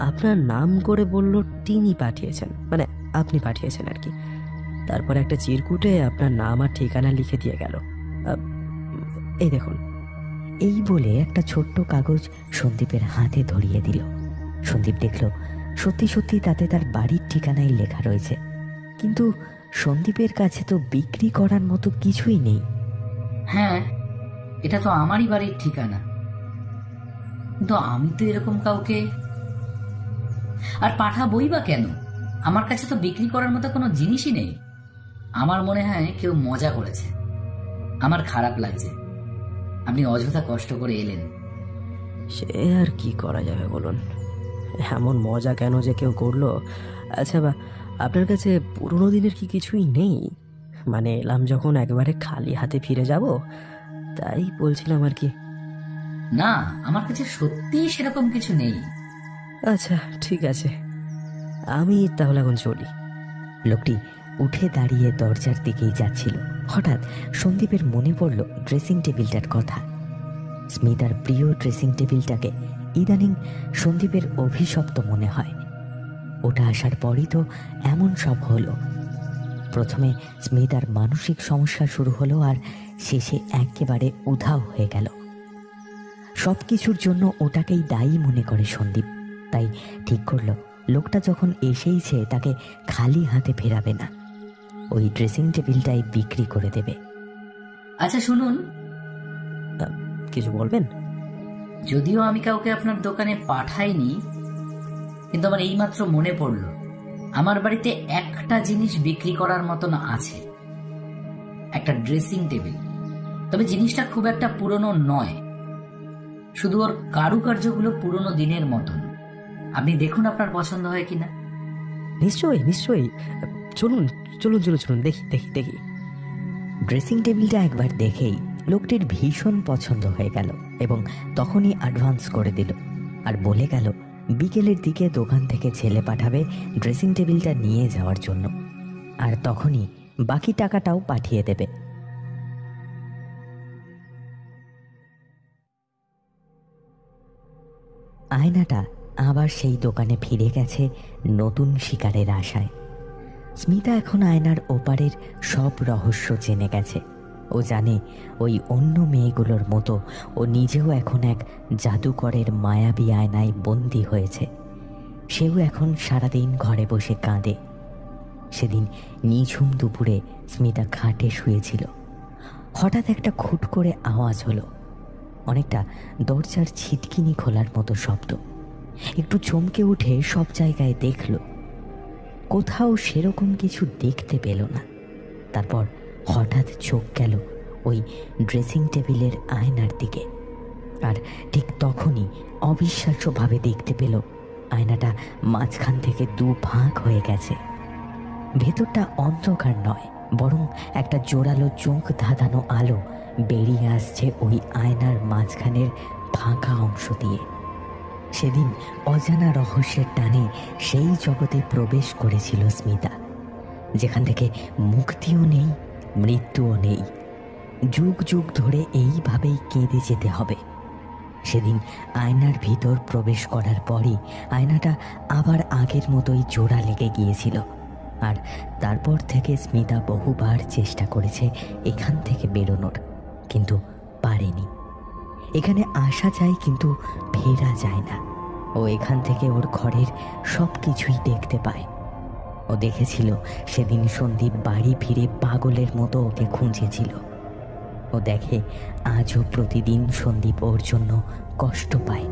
আপনার নাম করে বলল তিনি পাঠিয়েছেন, মানে আপনি পাঠিয়েছেন আর কি। তারপর একটা চিরকুটে আপনার নাম আর ঠিকানা লিখে দিয়ে গেল। এই দেখুন। এই বলে একটা ছোট্ট কাগজ সন্দীপের হাতে ধরিয়ে দিল। সন্দীপ দেখল সত্যি সত্যি তাতে তার বাড়ির ঠিকানাই লেখা রয়েছে, কিন্তু সন্দীপের কাছে তো বিক্রি করার মতো কিছুই নেই। হ্যাঁ, এটা তো আমারই বাড়ির ঠিকানা, কিন্তু আমি তো এরকম কাউকে আর পাঠাবই বা কেন? আমার কাছে তো বিক্রি করার মতো কোনো জিনিসই নেই। আমার মনে হয় কেউ মজা করেছে। আমার খারাপ লাগছে, আপনি অযথা কষ্ট করে এলেন। সে আর কি করা যাবে বলুন, এমন মজা কেন যে কেউ করলো। আচ্ছা, আপনার কাছে পুরোনো দিনের কি কিছুই নেই? মানে এলাম যখন একবারে খালি হাতে ফিরে যাব, তাই বলছিলাম আর কি। না, আমার কাছে সত্যিই সেরকম কিছু নেই। আচ্ছা, ঠিক আছে, আমি তাহলে এখন চলি। লোকটি উঠে দাঁড়িয়ে দরজার দিকেই যাচ্ছিল, হঠাৎ সন্দীপের মনে পড়ল ড্রেসিং টেবিলটার কথা। স্মিতার প্রিয় ড্রেসিং টেবিলটাকে ইদানিং সন্দীপের অভিশপ্ত মনে হয়। ওটা আসার পরই তো এমন সব হলো। প্রথমে স্মিতার মানসিক সমস্যা শুরু হলো, আর শেষে একেবারে উধাও হয়ে গেল। সব কিছুর জন্য ওটাকেই দায়ী মনে করে সন্দীপ। তাই ঠিক করলো লোকটা যখন এসেইছে তাকে খালি হাতে ফেরাবে না, ওই ড্রেসিং টেবিলটাই বিক্রি করে দেবে। আচ্ছা শুনুন, কিছু বলবেন? যদিও আমি কাউকে আপনার দোকানে পাঠাইনি, কিন্তু আমার এইমাত্র মনে পড়ল আমার বাড়িতে একটা জিনিস বিক্রি করার মতন আছে, একটা ড্রেসিং টেবিল। তবে জিনিসটা খুব একটা পুরনো নয়, শুধু ওর কারুকার্যগুলো পুরনো দিনের মতন। আপনি দেখুন আপনার পছন্দ হয় কিনা। নিশ্চয়ই নিশ্চয়ই, চলুন চলুন চলুন চলুন, দেখি দেখি দেখি। ড্রেসিং টেবিলটা একবার দেখেই লোকটির ভীষণ পছন্দ হয়ে গেল এবং তখনই অ্যাডভান্স করে দিল, আর বলে গেল বিকেলের দিকে দোকান থেকে ছেলে পাঠাবে ড্রেসিং টেবিলটা নিয়ে যাওয়ার জন্য, আর তখনই বাকি টাকাটাও পাঠিয়ে দেবে। আয়নাটা আবার সেই দোকানে ফিরে গেছে নতুন শিকারের আশায়। স্মিতা এখন আয়নার ওপারের সব রহস্য জেনে গেছে। ও জানে ওই অন্য মেয়েগুলোর মতো ও নিজেও এখন এক জাদুকরের মায়াবী আয়নায় বন্দী হয়েছে। সেও এখন সারাদিন ঘরে বসে কাঁদে। সেদিন নিঝুম দুপুরে স্মিতা খাটে শুয়েছিল, হঠাৎ একটা খুট করে আওয়াজ হলো, অনেকটা দরজার ছিটকিনি খোলার মতো শব্দ। একটু চমকে উঠে সব জায়গায় দেখল, কোথাও সেরকম কিছু দেখতে পেল না। তারপর হঠাৎ চোখ গেল ওই ড্রেসিং টেবিলের আয়নার দিকে, আর ঠিক তখনই অবিশ্বাস্যভাবে দেখতে পেল আয়নাটা মাঝখান থেকে দু ভাগ হয়ে গেছে। ভেতরটা অন্ধকার নয়, বরং একটা জোরালো চোখ ধাঁধানো আলো বেরিয়ে আসছে ওই আয়নার মাঝখানের ফাঁকা অংশ দিয়ে। সেদিন অজানা রহস্যের টানে সেই জগতে প্রবেশ করেছিল স্মিতা, যেখান থেকে মুক্তিও নেই, মৃত্যুও নেই। যুগ যুগ ধরে এইভাবেই কেঁদে যেতে হবে। সেদিন আয়নার ভিতর প্রবেশ করার পরই আয়নাটা আবার আগের মতোই জোড়া লেগে গিয়েছিল। আর তারপর থেকে স্মিতা বহুবার চেষ্টা করেছে এখান থেকে বেরোনোর, কিন্তু পারেনি। এখানে আসা যায় কিন্তু ফেরা যায় না। ও এখান থেকে ওর ঘরের সব কিছুই দেখতে পায়। ও দেখেছিল সেদিন সন্দীপ বাড়ি ফিরে পাগলের মতো ওকে খুঁজেছিল। ও দেখে আজও প্রতিদিন সন্দীপ ওর জন্য কষ্ট পায়,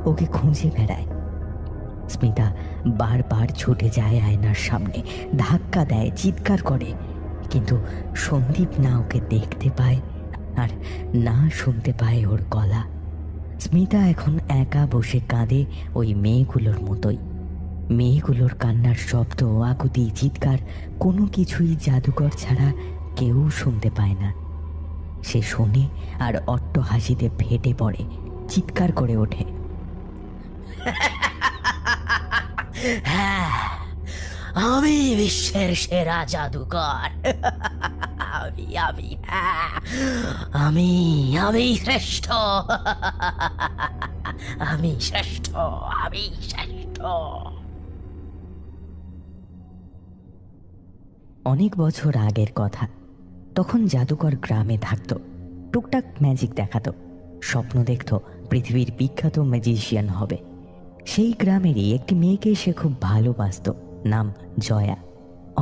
ওকে খুঁজে বেড়ায়। স্মিতা বারবার ছুটে যায় আয়নার সামনে, ধাক্কা দেয়, চিৎকার করে, কিন্তু সন্দীপ না ওকে দেখতে পায় আর না শুনতে পায় ওর গলা। স্মিতা এখন একা বসে কাঁদে ওই মেয়েগুলোর মতোই। মেয়েগুলোর কান্নার শব্দ, আকুতি, চিৎকার কোনো কিছুই জাদুকর ছাড়া কেউ শুনতে পায় না। সে শোনে আর অট্ট হাসিতে ফেটে পড়ে, চিৎকার করে ওঠে, হ্যাঁ, আমি বিশ্বের সেরা জাদুকর। আমি আমি হ্যাঁ, আমি আমি শ্রেষ্ঠ। আমি শ্রেষ্ঠ, আমি শ্রেষ্ঠ। অনেক বছর আগের কথা। তখন জাদুকর গ্রামে থাকতো, টুকটাক ম্যাজিক দেখাতো, স্বপ্ন দেখতো পৃথিবীর বিখ্যাত ম্যাজিশিয়ান হবে। সেই গ্রামেরই একটি মেয়েকে সে খুব ভালোবাসত, নাম জয়া,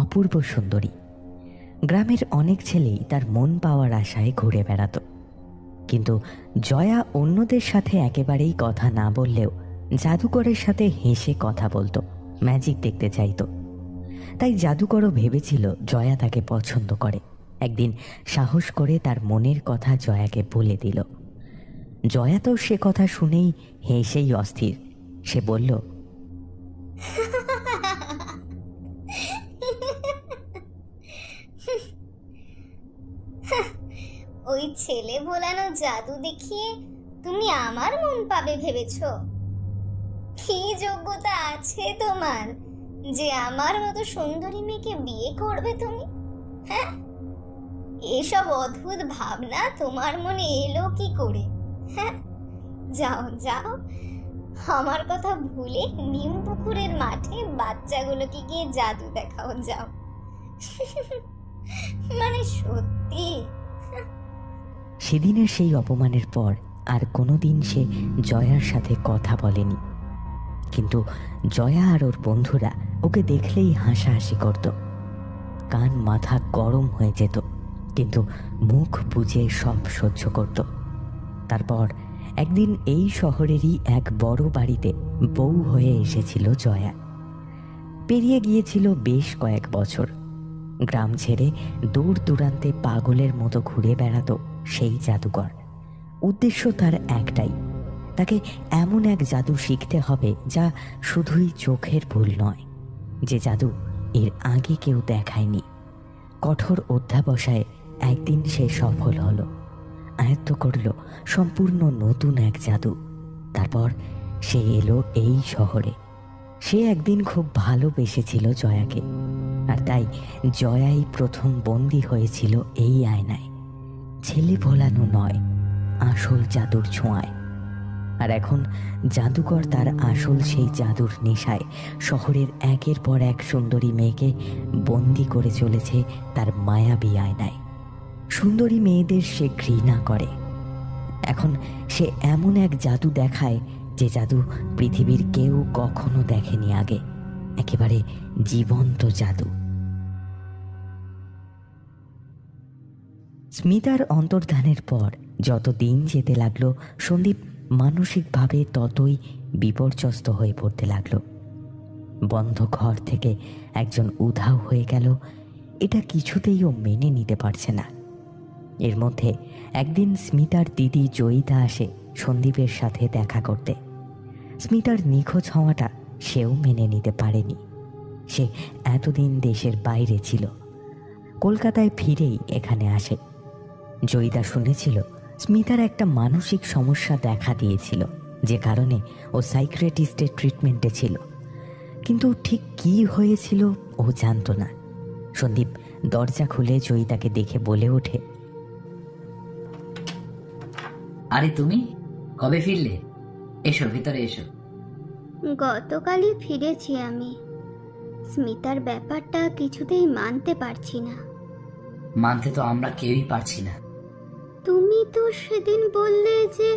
অপূর্ব সুন্দরী। গ্রামের অনেক ছেলেই তার মন পাওয়ার আশায় ঘুরে বেড়াতো, কিন্তু জয়া অন্যদের সাথে একেবারেই কথা না বললেও জাদুকরের সাথে হেসে কথা বলতো, ম্যাজিক দেখতে চাইতো। তাই জাদুকরও ভেবেছিল জয়া তাকে পছন্দ করে। একদিন সাহস করে তার মনের কথা জয়াকে বলে দিল। জয়া তো সে কথা শুনেই হেসেই অস্থির। সে বলল, ওই ছেলে ভোলানো জাদু দেখিয়ে তুমি আমার মন পাবে ভেবেছো? কি যোগ্যতা আছে তোমার যে আমার মতো সুন্দরী মেয়েকে বিয়ে করবে তুমি? হ্যাঁ, এসব অদ্ভুত ভাবনা তোমার মনে এলো কি করে? হ্যাঁ, যাও যাও, আমার কথা ভুলে নিম পুকুরের মাঠে বাচ্চাগুলোকে গিয়ে জাদু দেখাও, যাও। মানে সত্যি। সেদিনের সেই অপমানের পর আর কোনোদিন সে জয়ার সাথে কথা বলেনি। কিন্তু জয়া আর ওর বন্ধুরা ওকে দেখলেই হাসাহাসি করত, কান মাথা গরম হয়ে যেত, কিন্তু মুখ বুজে সব সহ্য করত। তারপর একদিন এই শহরেরই এক বড় বাড়িতে বউ হয়ে এসেছিল জয়া। পেরিয়ে গিয়েছিল বেশ কয়েক বছর। গ্রাম ছেড়ে দূর দূরান্তে পাগলের মতো ঘুরে বেড়াতো সেই জাদুকর। উদ্দেশ্য তার একটাই, তাকে এমন এক জাদু শিখতে হবে যা শুধুই চোখের ভুল নয়, যে জাদু এর আগে কেউ দেখায়নি। কঠোর অধ্যাবসায়ে একদিন সে সফল হলো, আয়ত্ত করল সম্পূর্ণ নতুন এক জাদু। তারপর সে এলো এই শহরে। সে একদিন খুব ভালোবেসেছিল জয়াকে, আর তাই জয়াই প্রথম বন্দী হয়েছিল এই আয়নায়, ছেলে ভোলানো নয়, আসল জাদুর ছোঁয়ায়। আর এখন জাদুকর তার আসল সেই জাদুর নেশায় শহরের একের পর এক সুন্দরী মেয়েকে বন্দি করে চলেছে তার মায়াবী আয়নায়। সুন্দরী মেয়েদের সে ঘৃণা করে। এখন সে এমন এক জাদু দেখায় যে জাদু পৃথিবীর কেউ কখনো দেখেনি আগে, একেবারে জীবন্ত জাদু। স্মিতার অন্তর্ধানের পর যত দিন যেতে লাগলো, সন্দীপ মানসিকভাবে ততই বিপর্যস্ত হয়ে পড়তে লাগলো। বন্ধ ঘর থেকে একজন উধাও হয়ে গেল, এটা কিছুতেই ও মেনে নিতে পারছে না। এর মধ্যে একদিন স্মিতার দিদি জয়িতা আসে সন্দীপের সাথে দেখা করতে। স্মিতার নিখোঁজ হওয়াটা সেও মেনে নিতে পারেনি। সে এতদিন দেশের বাইরে ছিল, কলকাতায় ফিরেই এখানে আসে। জয়িতা শুনেছিল স্মিতার একটা মানসিক সমস্যা দেখা দিয়েছিল, যে কারণে ও সাইকিয়াট্রিস্টের ট্রিটমেন্টে ছিল, কিন্তু ঠিক কী হয়েছিল ও জানত না। সন্দীপ দরজা খুলে জয়িতাকে দেখে বলে ওঠে, আরে তুমি কবে ফিরলে? এসো, ভিতরে এসো। গতকালই ফিরেছি আমি। স্মিতার ব্যাপারটা কিছুতেই মানতে পারছি না। মানতে তো আমরা কেউই পারছি না। তুমি তো সেদিন বললে যে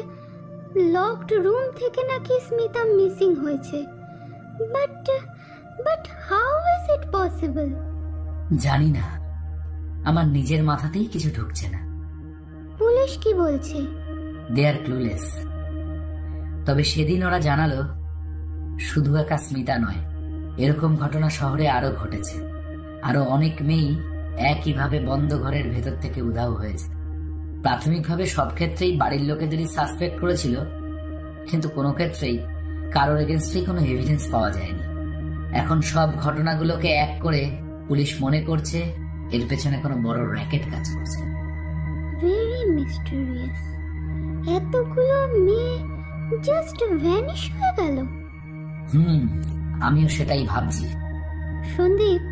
লকড রুম থেকে নাকি স্মিতা মিসিং হয়েছে, but but how is it possible? জানি না, আমার নিজের মাথাতেই কিছু ঢুকছে না। পুলিশ কি বলছে? দে আর ক্লুলেস। তবে সেদিন ওরা জানালো শুধু একা স্মিতা নয়, এরকম ঘটনা শহরে আরো ঘটেছে। আরো অনেক মেয়েই একইভাবে বন্ধ ঘরের ভেতর থেকে উধাও হয়েছে। প্রাথমিকভাবে সব ক্ষেত্রেই বাড়ির লোকেদেরই সাসপেক্ট করেছিল, কিন্তু কোনো ক্ষেত্রেই কারোর এগেনস্টেই কোনো এভিডেন্স পাওয়া যায়নি। এখন সব ঘটনাগুলোকে এক করে পুলিশ মনে করছে এর পেছনে কোনো বড় র্যাকেট কাজ করছে। Very mysterious. এতগুলো মেয়ে জাস্ট ভ্যানিশ হয়ে গেল। আমিও সেটাই ভাবছি। Sandeep,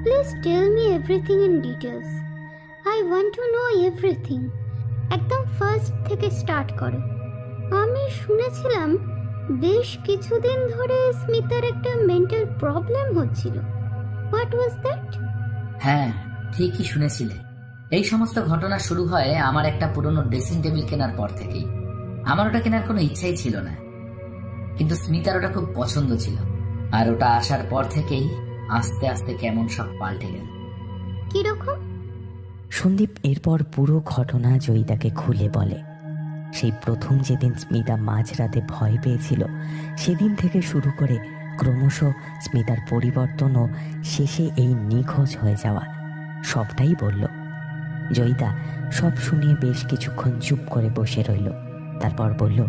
please tell me everything in details. I want to know everything. একদম ফার্স্ট থেকে স্টার্ট করো। আমি শুনেছিলাম বেশ কিছুদিন ধরে স্মিতার একটা মেন্টাল প্রবলেম হচ্ছিল। What was that? হ্যাঁ, ঠিকই শুনেছিলে। এই সমস্ত ঘটনা শুরু হয় আমার একটা পুরনো ড্রেসিং টেবিল কেনার পর থেকেই। আমার ওটা কেনার কোনো ইচ্ছাই ছিল না, কিন্তু স্মিতার ওটা খুব পছন্দ ছিল। আর ওটা আসার পর থেকেই আস্তে আস্তে কেমন সব পাল্টে গেল। কিরকম? সন্দীপ এরপর পুরো ঘটনা জয়িতাকে খুলে বলে। সেই প্রথম যেদিন স্মিতা মাঝরাতে ভয় পেয়েছিল, সেদিন থেকে শুরু করে ক্রমশ স্মিতার পরিবর্তন ও শেষে এই নিখোঁজ হয়ে যাওয়া, সবটাই বলল। জয়িতা সব শুনিয়ে বেশ কিছুক্ষণ চুপ করে বসে রইল। তারপর বলল,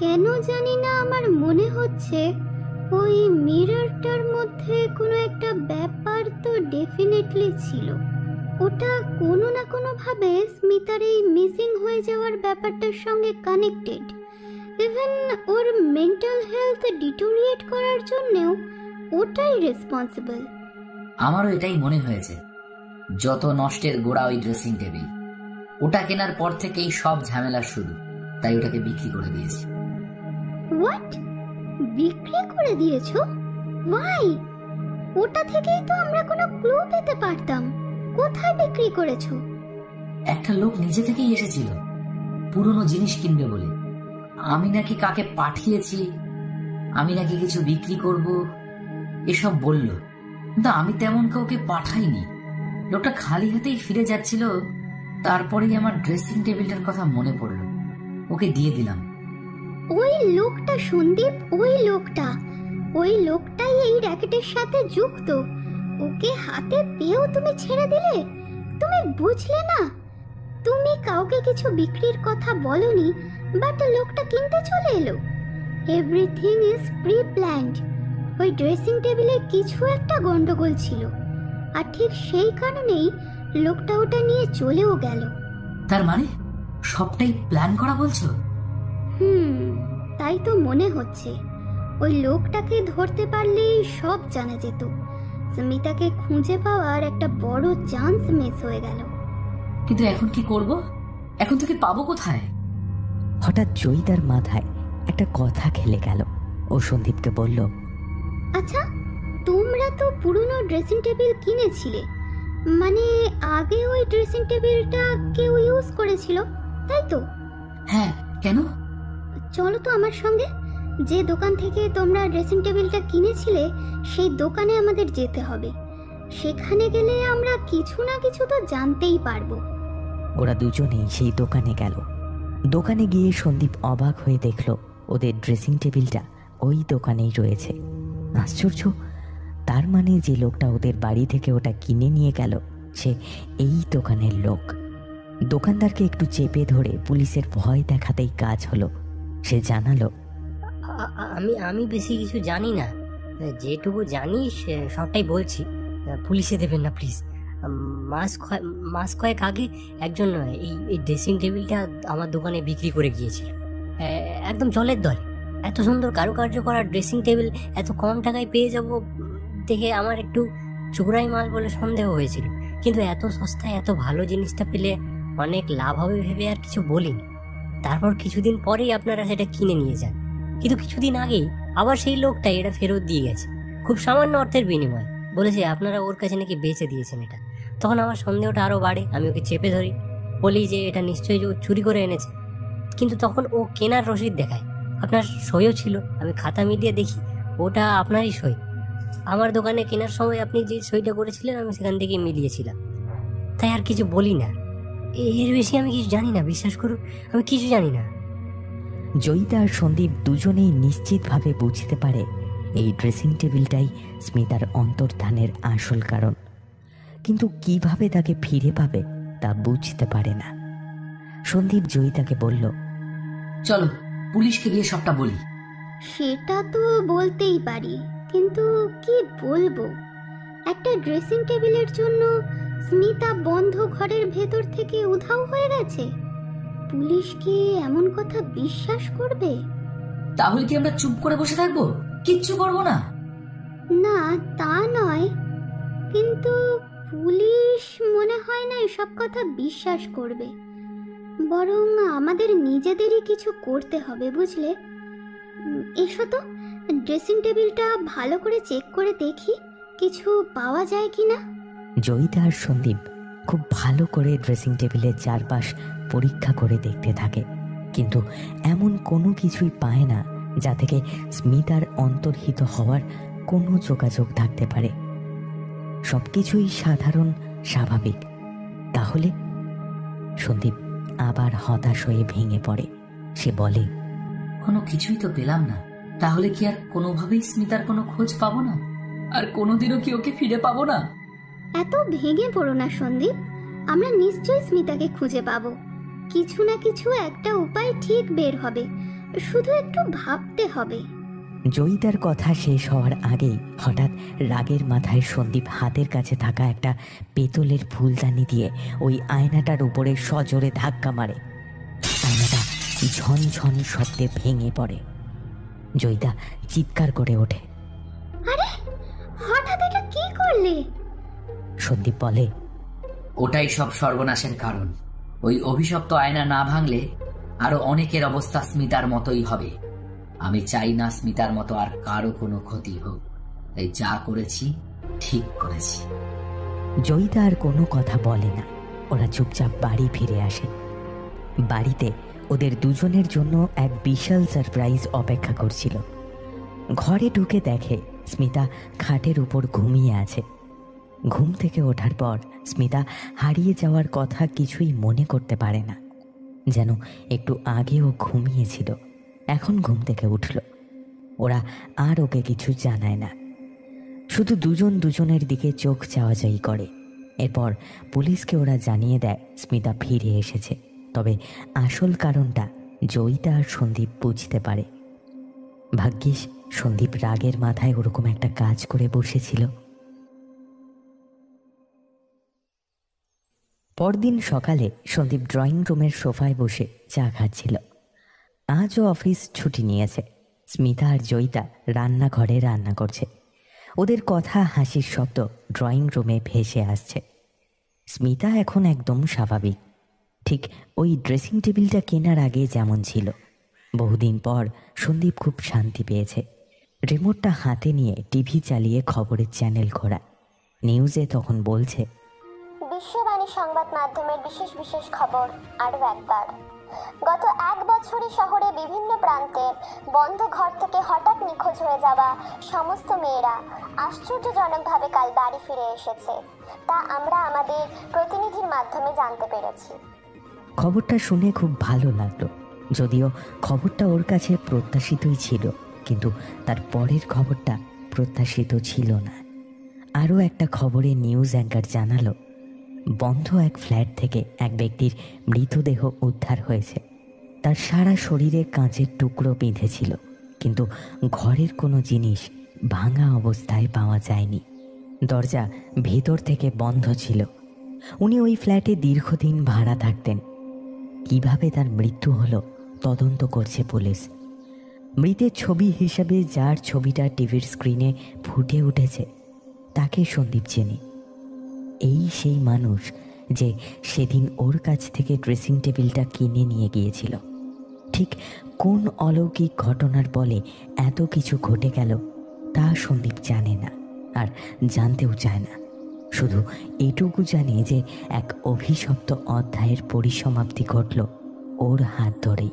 কেন জানি না আমার মনে হচ্ছে ওই মিররটার মধ্যে কোনো একটা ব্যাপার তো ডেফিনেটলি ছিল। ওটা কোনো না কোনো ভাবে স্মিতার এই মিসিং হয়ে যাওয়ার ব্যাপারটার সঙ্গে কানেক্টেড। ইভেন ওর মেন্টাল হেলথ ডিটোরিয়েট করার জন্যও ওটাই রেসপন্সিবল। আমারও এটাই মনে হয়েছে। যত নষ্টের গোড়া ওই ড্রেসিং টেবিল। ওটা কেনার পর থেকেই সব ঝামেলা শুরু, তাই ওটাকে বিক্রি করে দিয়েছি। হোয়াট? বিক্রি করে দিয়েছো? ওয়াই? ওটা থেকেই তো আমরা কোনো ক্লু পেতে পারতাম। কোথায় বিক্রি করেছো? একটা লোক নিজে থেকেই এসেছিল পুরনো জিনিস কিনবে বলে। আমি নাকি কাকে পাঠিয়েছি, আমি নাকি কিছু বিক্রি করব, এসব বলল, কিন্তু আমি তেমন কাউকে পাঠাইনি। লোকটা খালি হাতেই ফিরে যাচ্ছিল। তারপরেই আমার ড্রেসিং টেবিলটার কথা মনে পড়ল, ওকে দিয়ে দিলাম। ওই লোকটা সন্দীপ, ওই লোকটাই এই র্যাকেটের সাথে যুক্ত। ওকে হাতে পেয়েও তুমি ছেড়ে দিলে? তুমি বুঝলে না? তুমি কাউকে কিছু বিক্রির কথা বলনি, বাট লোকটা কিনতে চলে এলো। Everything is pre planned. ওই ড্রেসিং টেবিলে কিছু একটা গন্ডগোল ছিল, আর ঠিক সেই কারণেই লোকটা ওটা নিয়ে চলেও গেল। তার মানে সবটাই প্ল্যান করা বলছো? তাই তো মনে হচ্ছে। ওই লোকটাকে ধরতে পারলেই সব জানা যেত। স্মিতাকে খুঁজে পাওয়ার একটা বড় চান্স মিস হয়ে গেল। কিন্তু এখন কি করব? এখন তোকে পাবো কোথায়? হঠাৎ জয়িতার মাথায় একটা কথা খেলে গেল। ও সন্দীপকে বলল, আচ্ছা, তোমরা তো পুরনো ড্রেসিং টেবিল কিনেছিলে, মানে আগে ওই ড্রেসিং টেবিলটা কেউ ইউজ করেছিল, তাই তো? হ্যাঁ, কেন? চলো তো আমার সঙ্গে। যে দোকান থেকে তোমরা ড্রেসিং টেবিলটা কিনেছিলে সেই দোকানে আমাদের যেতে হবে। সেখানে গেলে আমরা কিছু না কিছু তো জানতেই পারবো। ওরা দুজনেই সেই দোকানে গেল। দোকানে গিয়ে সন্দীপ অবাক হয়ে দেখল ওদের ড্রেসিং টেবিলটা ওই দোকানেই রয়েছে। আশ্চর্য! তার মানে যে লোকটা ওদের বাড়ি থেকে ওটা কিনে নিয়ে গেল সে এই দোকানের লোক। দোকানদারকে একটু চেপে ধরে পুলিশের ভয় দেখাতেই কাজ হলো। সে জানালো, আমি বেশি কিছু জানি না, যেটুকু জানি সবটাই বলছি। পুলিশে দেবেন না প্লিজ। মাস কয়েক আগে একজন এই ড্রেসিং টেবিলটা আমার দোকানে বিক্রি করে গিয়েছিল, একদম জলের দরে। এত সুন্দর কারুকার্য করা ড্রেসিং টেবিল এত কম টাকায় পেয়ে যাব দেখে আমার একটু চোরাই মাল বলে সন্দেহ হয়েছিল, কিন্তু এত সস্তায় এত ভালো জিনিসটা পেলে অনেক লাভ হবে ভেবে আর কিছু বলিনি। তারপর কিছুদিন পরেই আপনারা সেটা কিনে নিয়ে যান, কিন্তু কিছুদিন আগেই আবার সেই লোকটাই এটা ফেরত দিয়ে গেছে খুব সামান্য অর্থের বিনিময়ে। বলেছে আপনারা ওর কাছে নাকি বেচে দিয়েছেন এটা। তখন আমার সন্দেহটা আরও বাড়ে, আমি ওকে চেপে ধরি, বলি যে এটা নিশ্চয়ই ও চুরি করে এনেছে। কিন্তু তখন ও কেনার রসিদ দেখায়, আপনার সইও ছিল। আমি খাতা মিলিয়ে দেখি ওটা আপনারই সই। আমার দোকানে কেনার সময় আপনি যে সইটা করেছিলেন আমি সেখান থেকে মিলিয়েছিলাম। তাই আর কিছু বলি না, এর বেশি আমি কিছু জানি না, বিশ্বাস করুন আমি কিছু জানি না। জয়িতা আর সন্দীপ দুজনেই নিশ্চিতভাবে বুঝতে পারে এই ড্রেসিং টেবিলটাই স্মিতার অন্তর্ধানের আসল কারণ, কিন্তু কিভাবে তাকে ফিরে পাবে তা বুঝতে পারে না। সন্দীপ জয়িতাকে বলল, চলো পুলিশকে গিয়ে সবটা বলি। সেটা তো বলতেই পারি, কিন্তু কি বলবো? একটা ড্রেসিং টেবিলের জন্য স্মিতা বন্ধ ঘরের ভেতর থেকে উধাও হয়ে গেছে। পুলিশ কি এমন কথা বিশ্বাস করবে? তাহলে কি আমরা চুপ করে বসে থাকবো, কিচ্ছু করবো না? না তা নয়, কিন্তু পুলিশ মনে হয় না এসব কথা বিশ্বাস করবে। বরং আমাদের নিজেদেরই কিছু করতে হবে, বুঝলে? এসো তো, ড্রেসিং টেবিলটা ভালো করে চেক করে দেখি কিছু পাওয়া যায় কিনা। জয়িতা আর সন্দীপ খুব ভালো করে ড্রেসিং টেবিলের চারপাশ পরীক্ষা করে দেখতে থাকে, কিন্তু এমন কোনো কিছুই পায় না যা থেকে স্মিতার অন্তর্হিত হওয়ার কোনো যোগাযোগ থাকতে পারে। সবকিছুই সাধারণ, স্বাভাবিক। তাহলে সন্দীপ আবার হতাশ হয়ে ভেঙে পড়ে। সে বলে, কোনো কিছুই তো পেলাম না, তাহলে কি আর কোনোভাবেই স্মিতার কোনো খোঁজ পাবো না? আর কোনোদিনও কি ওকে ফিরে পাবো না? এত ভেঙে পড়ো না সন্দীপ, আমরা নিশ্চয়ই স্মিতাকে খুঁজে পাবো। কিছু না কিছু একটা উপায় ঠিক বের হবে, শুধু একটু ভাবতে হবে। জয়িতার কথা শেষ হওয়ার আগেই হঠাৎ রাগের মাথায় সন্দীপ হাতের কাছে থাকা একটা পেতলের ফুলদানি দিয়ে ওই আয়নাটার উপরে সজোরে ধাক্কা মারে। আয়নাটা ঝনঝন শব্দে ভেঙে পড়ে। জয়িতা চিৎকার করে ওঠে। আরে হঠাৎ এটা কি করলে? সন্দীপ বলে, ওটাই সব সর্বনাশের কারণ। ওই অভিশপ্ত আয়না না ভাঙলে আরো অনেকের অবস্থা স্মিতার মতোই হবে। আমি চাই না স্মিতার মতো আর কারো কোনো ক্ষতি হোক, তাই যা করেছি ঠিক করেছি। জয়িতা আর কোনো কথা বলে না। ওরা চুপচাপ বাড়ি ফিরে আসে। বাড়িতে ওদের দুজনের জন্য এক বিশাল সারপ্রাইজ অপেক্ষা করছিল। ঘরে ঢুকে দেখে স্মিতা খাটের উপর ঘুমিয়ে আছে। ঘুম থেকে ওঠার পর স্মিতা হারিয়ে যাওয়ার কথা কিছুই মনে করতে পারে না, যেন একটু আগেও ঘুমিয়েছিল, এখন ঘুম থেকে উঠল। ওরা আর ওকে কিছু জানায় না, শুধু দুজন দুজনের দিকে চোখ চাওয়াচাই করে। এরপর পুলিশকে ওরা জানিয়ে দেয় স্মিতা ফিরে এসেছে। তবে আসল কারণটা জয়িতা আর সন্দীপ বুঝতে পারে। ভাগ্যিস সন্দীপ রাগের মাথায় ওরকম একটা কাজ করে বসেছিল। পরদিন সকালে সন্দীপ ড্রয়িং রুমের সোফায় বসে চা খাচ্ছিল। আজও অফিস ছুটি নিয়েছে। স্মিতা আর জয়িতা রান্নাঘরে রান্না করছে। ওদের কথা, হাসির শব্দ ড্রয়িং রুমে ভেসে আসছে। স্মিতা এখন একদম স্বাভাবিক, ঠিক ওই ড্রেসিং টেবিলটা কেনার আগে যেমন ছিল। বহুদিন পর সন্দীপ খুব শান্তি পেয়েছে। রিমোটটা হাতে নিয়ে টিভি চালিয়ে খবরের চ্যানেল ঘোরায়। নিউজে তখন বলছে, বিশ্ববাণী সংবাদ মাধ্যমের বিশেষ বিশেষ খবর আরও একবার। গত এক বছরে শহরে বিভিন্ন প্রান্তে বন্ধ ঘর থেকে হঠাৎ নিখোঁজ হয়ে যাওয়া সমস্ত মেয়েরা আশ্চর্যজনকভাবে কাল বাড়ি ফিরে এসেছে, তা আমরা আমাদের প্রতিনিধির মাধ্যমে জানতে পেরেছি। খবরটা শুনে খুব ভালো লাগলো, যদিও খবরটা ওর কাছে প্রত্যাশিতই ছিল, কিন্তু তার পরের খবরটা প্রত্যাশিত ছিল না। আরও একটা খবরে নিউজ অ্যাঙ্কার জানালো, বন্ধ এক ফ্ল্যাট থেকে এক ব্যক্তির মৃতদেহ উদ্ধার হয়েছে। তার সারা শরীরে কাঁচের টুকরো বিঁধেছিল, কিন্তু ঘরের কোনো জিনিস ভাঙা অবস্থায় পাওয়া যায়নি। দরজা ভেতর থেকে বন্ধ ছিল। উনি ওই ফ্ল্যাটে দীর্ঘদিন ভাড়া থাকতেন। কিভাবে তার মৃত্যু হলো তদন্ত করছে পুলিশ। মৃতের ছবি হিসাবে যার ছবিটা টিভির স্ক্রিনে ফুটে উঠেছে তাকে সন্দীপ চেনে। এই সেই মানুষ যে সেদিন ওর কাছ থেকে ড্রেসিং টেবিলটা কিনে নিয়ে গিয়েছিল। ঠিক কোন অলৌকিক ঘটনার বলে এত কিছু ঘটে গেল তা সন্দীপ জানে না, আর জানতেও চায় না। শুধু এটুকু জানে যে এক অভিশপ্ত অধ্যায়ের পরিসমাপ্তি ঘটল ওর হাত ধরেই।